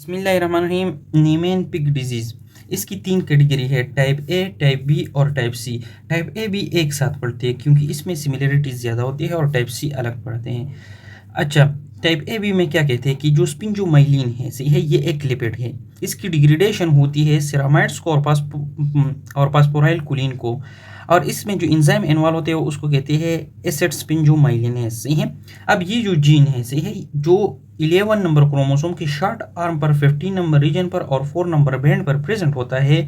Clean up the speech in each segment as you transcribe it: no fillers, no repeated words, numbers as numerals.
बिस्मिल्लाहिर्रहमानिर्रहीम। नीमेन pig disease इसकी 3 category है, टाइप ए, टाइप बी और टाइप सी। टाइप ए भी एक साथ पढ़ते हैं क्योंकि इसमें सिमिलरिटीज़ ज़्यादा होती है और टाइप सी अलग पढ़ते हैं। अच्छा, टाइप ए बी में क्या कहते हैं कि जो स्पिंजोमाइलिन है सही है, ये एक लिपिड है। इसकी डिग्रेडेशन होती है सेरामाइड्स को और पास्पोराइल कोलिन को, और इसमें जो एंजाइम इन्वॉल्व होते हैं उसको कहते हैं एसेटस्पिंजोमाइलिनेज सही है। अब ये जो जीन है सही है, जो 11 नंबर क्रोमोसोम की शॉर्ट आर्म पर, 15 नंबर रीजन पर और 4 नंबर बैंड पर प्रेजेंट होता है,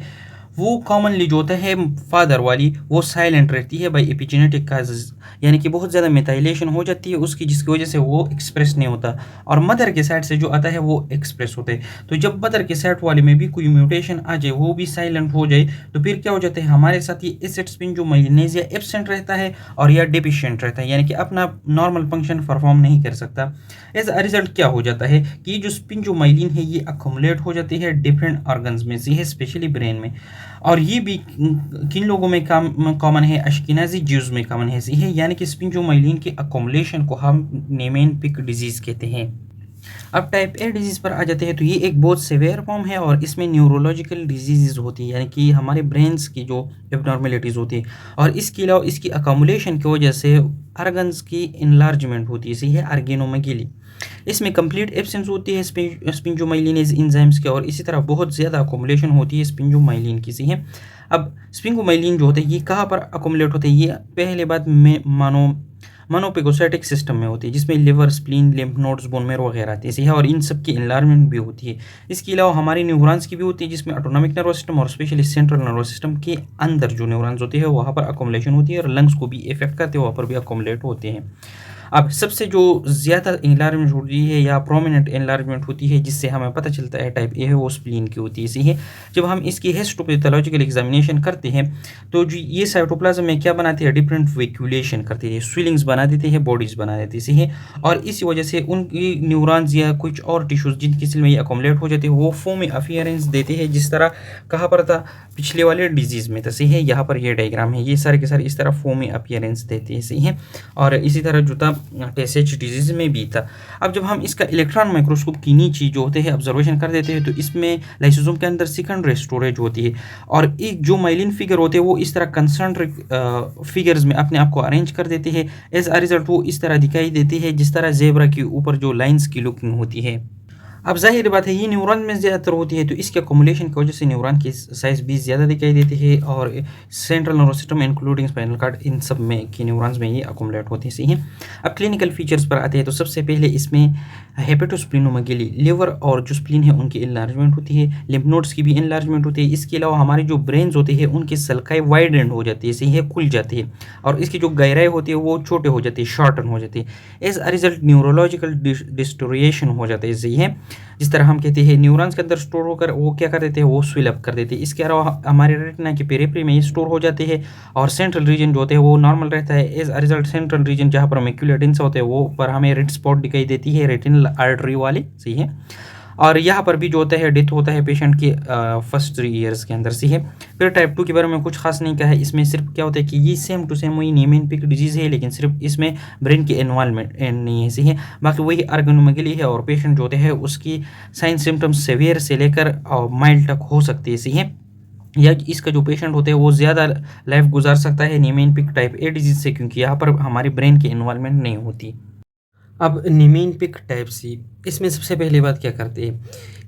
वो कॉमनली जो होता है फादर वाली वो साइलेंट रहती है बाई एपिजेनेटिक काजेज, यानी कि बहुत ज़्यादा मिथाइलेशन हो जाती है उसकी, जिसकी वजह से वो एक्सप्रेस नहीं होता, और मदर के साइड से जो आता है वो एक्सप्रेस होता है। तो जब मदर के साइड वाले में भी कोई म्यूटेशन आ जाए, वो भी साइलेंट हो जाए, तो फिर क्या हो जाता है हमारे साथ ये एसिड स्पिन जो माइलिनेज या एब्सेंट रहता है और या डेफिशिएंट रहता है, यानी कि अपना नॉर्मल फंक्शन परफॉर्म नहीं कर सकता। एज अ रिजल्ट क्या हो जाता है कि जो स्पिन जो माइलिन है ये अकोमुलेट हो जाती है डिफरेंट ऑर्गन्स में से है, स्पेशली ब्रेन में। और ये भी किन लोगों में कॉमन है, अश्किनाजी ज्यूज में कॉमन है सही है, यानी कि स्पिंजोमाइलिन के अकोमुलेशन को हम नेमेन पिक डिजीज कहते हैं। अब टाइप ए डिजीज़ पर आ जाते हैं, तो ये एक बहुत सिवियर फॉर्म है और इसमें न्यूरोलॉजिकल डिजीज़ होती है, यानी कि हमारे ब्रेन्स की जो एबनॉर्मेलिटीज़ होती है, और इसके अलावा इसकी अकोमुलेशन की वजह से ऑर्गन्स की इनलार्जमेंट होती है सही है, ऑर्गेनोमेगेली। इसमें कंप्लीट एब्सेंस होती है स्पिंजोमाइलिनेज एंजाइम्स के, और इसी तरह बहुत ज़्यादा अकोमुलेशन होती है स्पिंजोमाइलिन की सही है। अब स्पिंजोमाइलिन जो होता है ये कहाँ पर अकोमुलेट होता है, ये पहले बात में मोनोपेगोसाइटिक सिस्टम में होती है, जिसमें liver, spleen, lymph nodes, bone marrow वगैरह आती है सही है, और इन सब की एनलार्जमेंट भी होती है। इसके अलावा हमारी न्यूरॉन्स की भी होती है, जिसमें ऑटोनॉमिक नर्वस सिस्टम और स्पेशली सेंट्रल नर्वस सिस्टम के अंदर जो न्यूरॉन्स होते हैं वहाँ पर अकोमुलेशन होती है, और लंग्स को भी इफेक्ट करते हैं, वहाँ पर भी अकोमुलेट होते हैं। अब सबसे जो ज़्यादा एनलार्जमेंट होती है या प्रोमिनेंट एनलार्जमेंट होती है, जिससे हमें पता चलता है टाइप ए है, वो स्प्लीन की होती है सही है। जब हम इसकी हिस्टोपैथोलॉजिकल एग्जामिनेशन करते हैं, तो जो ये साइटोप्लाज्म में क्या बनाती है, डिफरेंट वेक्यूलेशन करती है, स्विलिंग्स बना देती है, बॉडीज बना देती है सही है, और इसी वजह से उनकी न्यूरॉन्स या कुछ और टिश्यूज जिनकी सेल में ये अकोमुलेट हो जाते हैं, वो फोमी अफियरेंस देते हैं, जिस तरह कहाँ पर था पिछले वाले डिजीज़ में था सही है। यहाँ पर ये डायग्राम है, ये सारे के सारे इस तरह फोमी अपियरेंस देते हैं सही है, और इसी तरह जो था टेसेच डिजीज़ में भी था। अब जब हम इसका इलेक्ट्रॉन माइक्रोस्कोप की नीचे जो होते हैं ऑब्जर्वेशन कर देते हैं, तो इसमें लाइसोसोम के अंदर सेकेंडरी स्टोरेज होती है, और एक जो माइलिन फिगर होते हैं वो इस तरह कंसंट्रिक फिगर्स में अपने आप को अरेंज कर देते हैं। एज अ रिजल्ट वो इस तरह दिखाई देती है जिस तरह जेब्रा के ऊपर जो लाइंस की लुकिंग होती है। अब ज़ाहिर बात है ये न्यूरॉन में ज़्यादातर होती है, तो इसके अकोमुलेशन की वजह से न्यूरॉन की साइज़ भी ज़्यादा दिखाई देती है, और central nervous system including spinal cord, इन सब में की न्यूरॉन्स में ये अकोमुलेट होती है सही है। अब क्लिनिकल फीचर्स पर आते हैं, तो सबसे पहले इसमें हेपेटोस्प्लिनोमेगेली, लिवर और जो स्प्लीन है उनकी इनलार्जमेंट होती है, लिम्फ नोड्स की भी इनलार्जमेंट होती है। इसके अलावा हमारे जो ब्रेन्स होते हैं उनकी सल्काई वाइड एंड हो जाती है सही है, खुल जाती है, और इसकी जो गहराई होती है वो छोटे हो जाती है, शॉर्टन हो जाती है। एज अ रिजल्ट न्यूरोलॉजिकल डिस्टोरिएशन हो जाता है सही है, जिस तरह हम कहते हैं न्यूरॉन्स के अंदर स्टोर होकर वो क्या कर देते हैं, वो स्विल अप कर देते हैं। इसके अलावा हमारे रेटिना की पेरिफेरी में ये स्टोर हो जाते हैं, और सेंट्रल रीजन जो होते हैं वो नॉर्मल रहता है। As a result central region जहाँ पर मैक्यूलर एडेंस होते हैं वो पर हमें रेड स्पॉट दिखाई देती है, रेटिनल आर्टरी वाले सही है। और यहाँ पर भी जो होता है डेथ होता है पेशेंट के फर्स्ट 3 ईयर्स के अंदर सही है। फिर टाइप 2 के बारे में कुछ खास नहीं कहा है, इसमें सिर्फ क्या होता है कि ये सेम टू सेम वही नीमेन पिक डिजीज़ है, लेकिन सिर्फ इसमें ब्रेन की इन्वॉल्वमेंट नहीं है सही है, बाकी वही ऑर्गेनोमेगेली है, और पेशेंट जो होते हैं उसकी साइन सिम्टम्स सेवियर से लेकर माइल्ड तक हो सकती है सही है, या इसका जो पेशेंट होते हैं वो ज़्यादा लाइफ गुजार सकता है नीमेन पिक टाइप ए डिजीज़ से, क्योंकि यहाँ पर हमारी ब्रेन की इन्वॉल्वमेंट नहीं होती। अब नीमेन पिक टाइप सी, इसमें सबसे पहले बात क्या करते हैं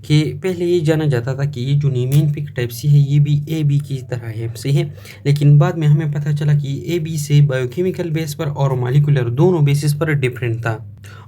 कि पहले ये जाना जाता था कि ये जो नीमेन पिक टाइप सी है ये भी ए बी की तरह है सही है, लेकिन बाद में हमें पता चला कि ए बी से बायोकेमिकल बेस पर और मॉलिक्यूलर दोनों बेसिस पर डिफरेंट था,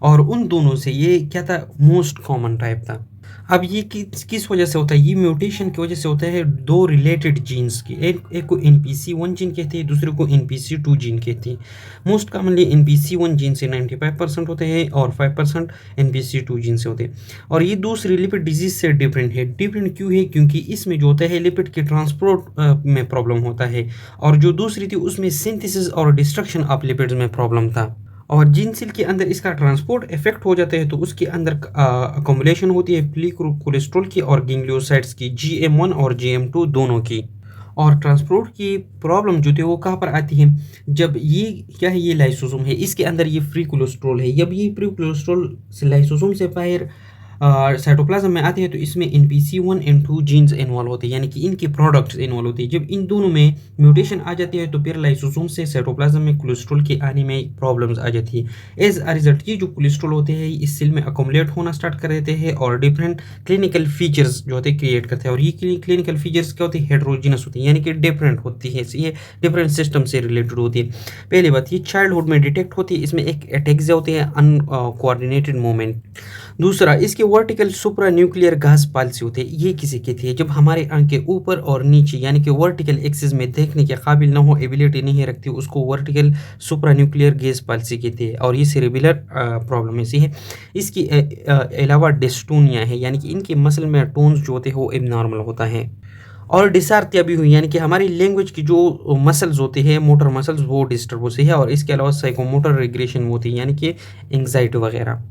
और उन दोनों से ये क्या था, मोस्ट कॉमन टाइप था। अब ये किस वजह से होता है, ये म्यूटेशन की वजह से होता है दो रिलेटेड जीन्स की, एक को NPC1 जीन कहते हैं, दूसरे को NPC2 जीन कहते हैं। मोस्ट कॉमनली NPC1 जीन से 95% होते हैं और 5% NPC2 जीन से होते हैं, और ये दूसरी लिपिड डिजीज से डिफरेंट है। डिफरेंट क्यों है, क्योंकि इसमें जो होता है लिपिड के ट्रांसपोर्ट में प्रॉब्लम होता है, और जो दूसरी थी उसमें सिंथेसिस और डिस्ट्रक्शन ऑफ लिपिड्स में प्रॉब्लम था, और जिन सेल के अंदर इसका ट्रांसपोर्ट इफेक्ट हो जाता है तो उसके अंदर अकोमुलेशन होती है प्ली कोलेस्ट्रॉल की और गैंग्लियोसाइट्स की, GM1 और GM2 दोनों की। और ट्रांसपोर्ट की प्रॉब्लम जो थी वो कहाँ पर आती है, जब ये क्या है, ये लाइसोसोम है, इसके अंदर ये फ्री कोलेस्ट्रॉल है, जब ये फ्री कोलेस्ट्रॉल लाइसोसोम से बाहर साइटोप्लाज्म में आते हैं तो इसमें NPC1 N2 जीन्स इन्वॉल्व होते हैं, यानी कि इनके प्रोडक्ट्स इन्वॉल्व होते हैं। जब इन दोनों में म्यूटेशन आ जाती है तो फिर लाइसोसोम से साइटोप्लाज्म में कोलेस्ट्रॉल के आने में प्रॉब्लम्स आ जाती है। एज अ रिजल्ट ये जो कोलेस्ट्रॉल होते हैं इस सेल में अकोमोलेट होना स्टार्ट कर देते हैं और डिफरेंट क्लिनिकल फीचर्स जो होते हैं क्रिएट करते हैं। और ये क्लिनिकल फीचर्स क्या होती है, हेट्रोजीनस होती है, यानी कि डिफरेंट होती है, ये डिफरेंट सिस्टम से रिलेटेड होती है। पहली बात ये चाइल्डहुड में डिटेक्ट होती है, इसमें एक एटेक्सिया होती है, अनकोऑर्डिनेटेड मूवमेंट। दूसरा इसके वर्टिकल सुप्रा न्यूक्लियर घास पाल्सी होते हैं, ये किसी के थे जब हमारे आंख के ऊपर और नीचे यानी कि वर्टिकल एक्सिस में देखने के काबिल ना हो, एबिलिटी नहीं रखती, उसको वर्टिकल सुप्रा न्यूक्लियर गेज पाल्सी के थे और ये सेरेब्रल प्रॉब्लम ऐसी है। इसके अलावा डिस्टोनिया है, यानी कि इनके मसल में टोन्स जो होते हैं वो एबनॉर्मल होता है। और डिसार्थिया भी हुई, यानी कि हमारी लैंग्वेज की जो मसल्स होते हैं, मोटर मसल्स, वो डिस्टर्ब होते हैं। और इसके अलावा साइकोमोटर रिग्रेशन होती है, यानी कि एंग्जाइटी वगैरह।